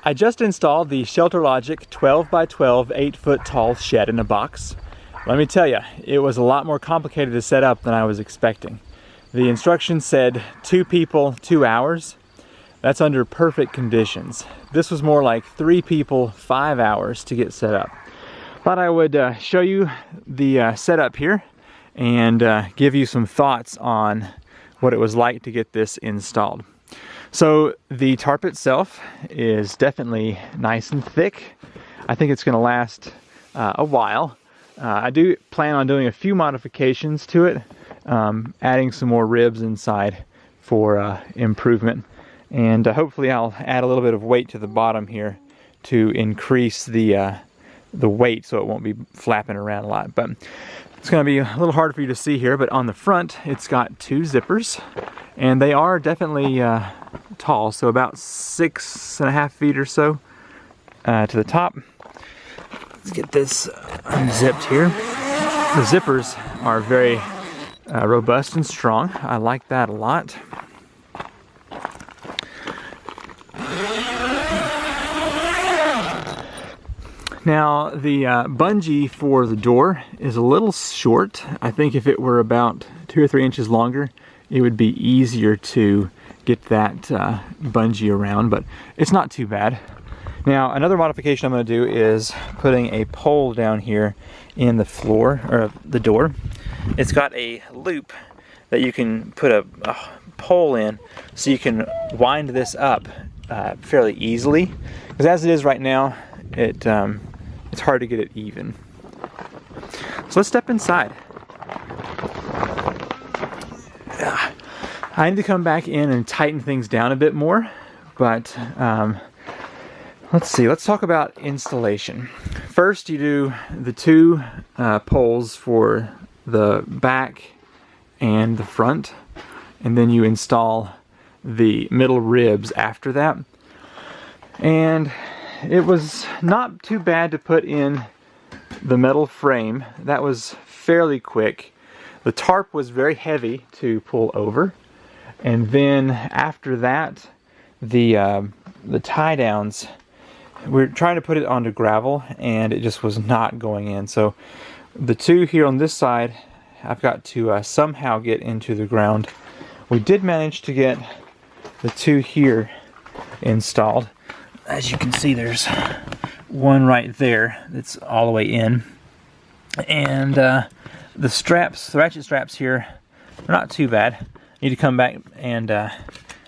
I just installed the Shelterlogic 12x12 8-foot tall shed in a box. Let me tell you, it was a lot more complicated to set up than I was expecting. The instructions said 2 people, 2 hours. That's under perfect conditions. This was more like 3 people, 5 hours to get set up. Thought I would show you the setup here and give you some thoughts on what it was like to get this installed. So the tarp itself is definitely nice and thick. I think it's going to last a while. I do plan on doing a few modifications to it, adding some more ribs inside for improvement, and hopefully I'll add a little bit of weight to the bottom here to increase the weight so it won't be flapping around a lot. But it's going to be a little hard for you to see here, but on the front it's got 2 zippers, and they are definitely tall, so about 6.5 feet or so to the top. Let's get this unzipped here. The zippers are very robust and strong. I like that a lot. Now the bungee for the door is a little short. I think if it were about 2 or 3 inches longer, it would be easier to get that bungee around, but it's not too bad. Now another modification I'm going to do is putting a pole down here in the floor, or the door. It's got a loop that you can put a pole in, so you can wind this up fairly easily, because as it is right now, it's hard to get it even. So let's step inside. I need to come back in and tighten things down a bit more, but let's see, let's talk about installation. First, you do the 2 poles for the back and the front, and then you install the middle ribs after that. And it was not too bad to put in the metal frame. That was fairly quick. The tarp was very heavy to pull over, and then after that, the tie downs, we're trying to put it onto gravel and it just was not going in. So the 2 here on this side, I've got to somehow get into the ground. We did manage to get the 2 here installed. As you can see, there's one right there that's all the way in, and the straps, the ratchet straps here, are not too bad. Need to come back and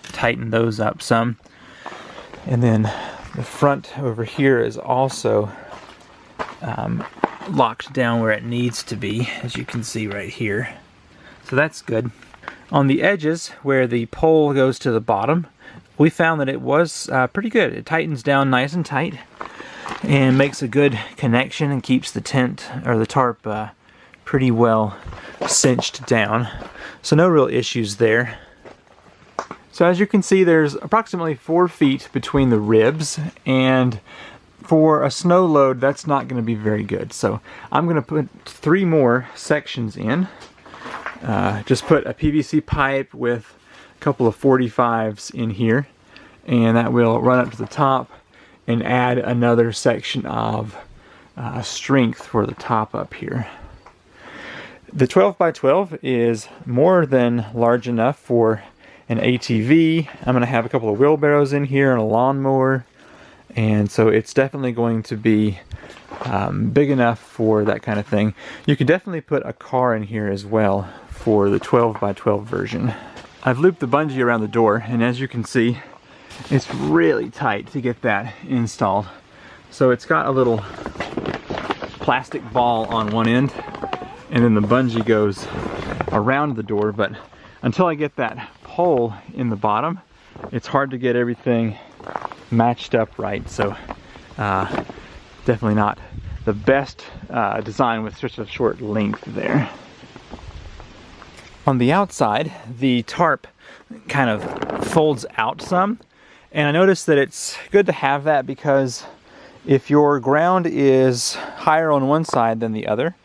tighten those up some. And then the front over here is also locked down where it needs to be, as you can see right here. So that's good. On the edges where the pole goes to the bottom, we found that it was pretty good. It tightens down nice and tight and makes a good connection and keeps the tent or the tarp pretty well cinched down. So no real issues there. So as you can see, there's approximately 4 feet between the ribs, and for a snow load, that's not going to be very good. So I'm going to put 3 more sections in. Just put a PVC pipe with a couple of 45s in here, and that will run up to the top and add another section of strength for the top up here. The 12x12 is more than large enough for an ATV. I'm going to have a couple of wheelbarrows in here and a lawnmower, and so it's definitely going to be big enough for that kind of thing. You could definitely put a car in here as well for the 12x12 version. I've looped the bungee around the door, and as you can see, it's really tight to get that installed. So it's got a little plastic ball on one end, and then the bungee goes around the door, but until I get that pole in the bottom, it's hard to get everything matched up right. So definitely not the best design with such a short length there. On the outside, the tarp kind of folds out some, and I noticed that it's good to have that because if your ground is higher on one side than the other,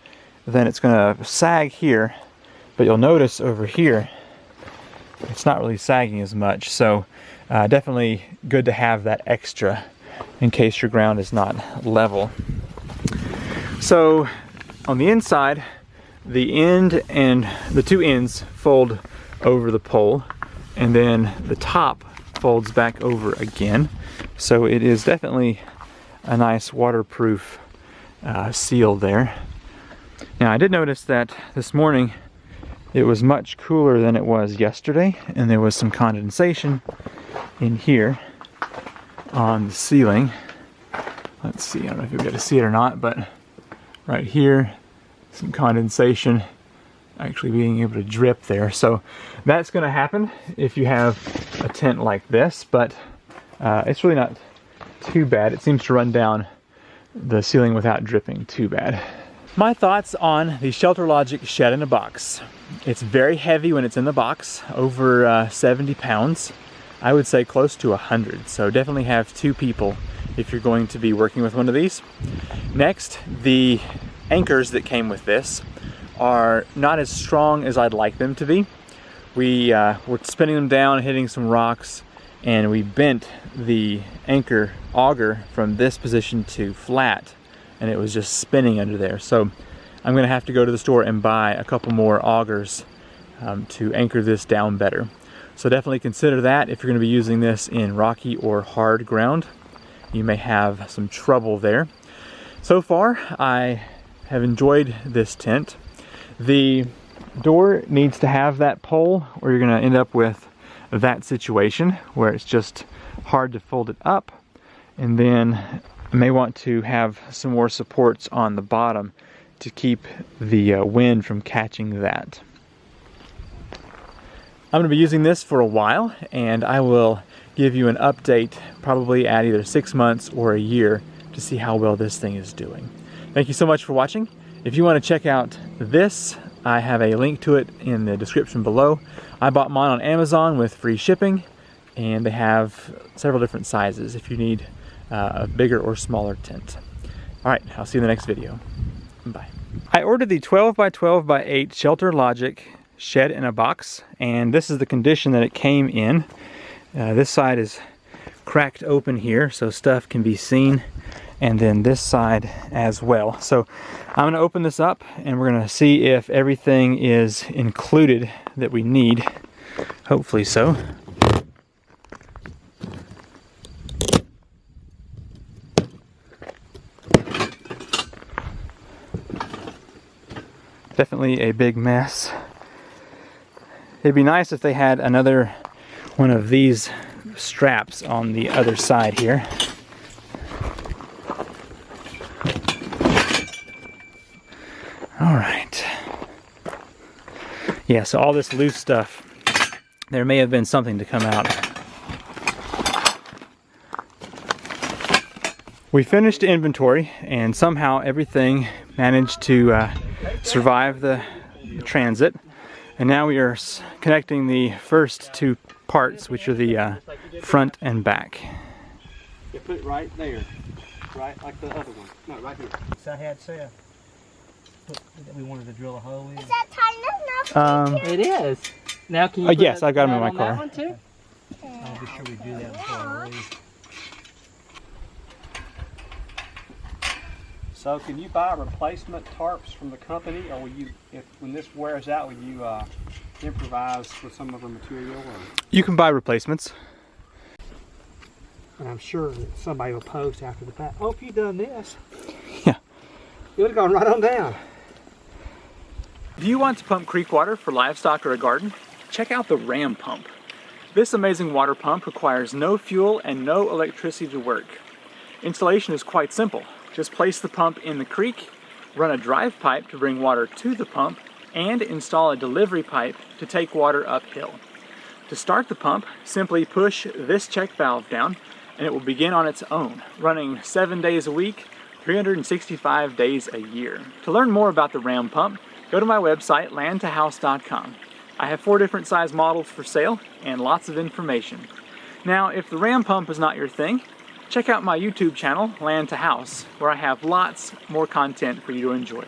then it's going to sag here, but you'll notice over here it's not really sagging as much. So definitely good to have that extra in case your ground is not level. So on the inside, the end and the two ends fold over the pole, and then the top folds back over again. So it is definitely a nice waterproof seal there. Now I did notice that this morning it was much cooler than it was yesterday, and there was some condensation in here on the ceiling. Let's see, I don't know if you'll be able to see it or not, but right here, some condensation actually being able to drip there. So that's going to happen if you have a tent like this, but it's really not too bad. It seems to run down the ceiling without dripping too bad. My thoughts on the Shelterlogic Shed in a box. It's very heavy when it's in the box, over 70 pounds. I would say close to 100, so definitely have 2 people if you're going to be working with one of these. Next, the anchors that came with this are not as strong as I'd like them to be. We were spinning them down, hitting some rocks, and we bent the anchor auger from this position to flat, and it was just spinning under there. So I'm gonna have to go to the store and buy a couple more augers to anchor this down better. So definitely consider that if you're gonna be using this in rocky or hard ground. You may have some trouble there. So far, I have enjoyed this tent. The door needs to have that pole, or you're gonna end up with that situation where it's just hard to fold it up. And then I may want to have some more supports on the bottom to keep the wind from catching that. I'm gonna be using this for a while, and I will give you an update probably at either 6 months or a year to see how well this thing is doing. Thank you so much for watching. If you want to check out this, I have a link to it in the description below. I bought mine on Amazon with free shipping, and they have several different sizes if you need a bigger or smaller tent. All right, I'll see you in the next video. Bye. I ordered the 12x12x8 Shelterlogic Shed in a box, and this is the condition that it came in. This side is cracked open here so stuff can be seen, and then this side as well. So I'm going to open this up and we're going to see if everything is included that we need. Hopefully so. Definitely a big mess. It'd be nice if they had another one of these straps on the other side here. All right. Yeah, so all this loose stuff, there may have been something to come out. We finished the inventory, and somehow everything managed to survive the transit. And now we are connecting the first 2 parts, which are the front and back. You put it right there, right like the other one. No, right here. So I had said that we wanted to drill a hole in. Is that tight enough? It is. Now can you? Yes, I got them in my car. That one too? I'll be sure we do that before I leave. So can you buy replacement tarps from the company, or will you, when this wears out, will you improvise with some of the material? Or? You can buy replacements. And I'm sure that somebody will post after the fact, oh, if you'd done this, Yeah. it would have gone right on down. If you want to pump creek water for livestock or a garden, check out the Ram pump. This amazing water pump requires no fuel and no electricity to work. Installation is quite simple. Just place the pump in the creek, run a drive pipe to bring water to the pump, and install a delivery pipe to take water uphill. To start the pump, simply push this check valve down and it will begin on its own, running 7 days a week, 365 days a year. To learn more about the Ram pump, go to my website, landtohouse.com. I have 4 different size models for sale and lots of information. Now, if the Ram pump is not your thing, check out my YouTube channel, Land to House, where I have lots more content for you to enjoy.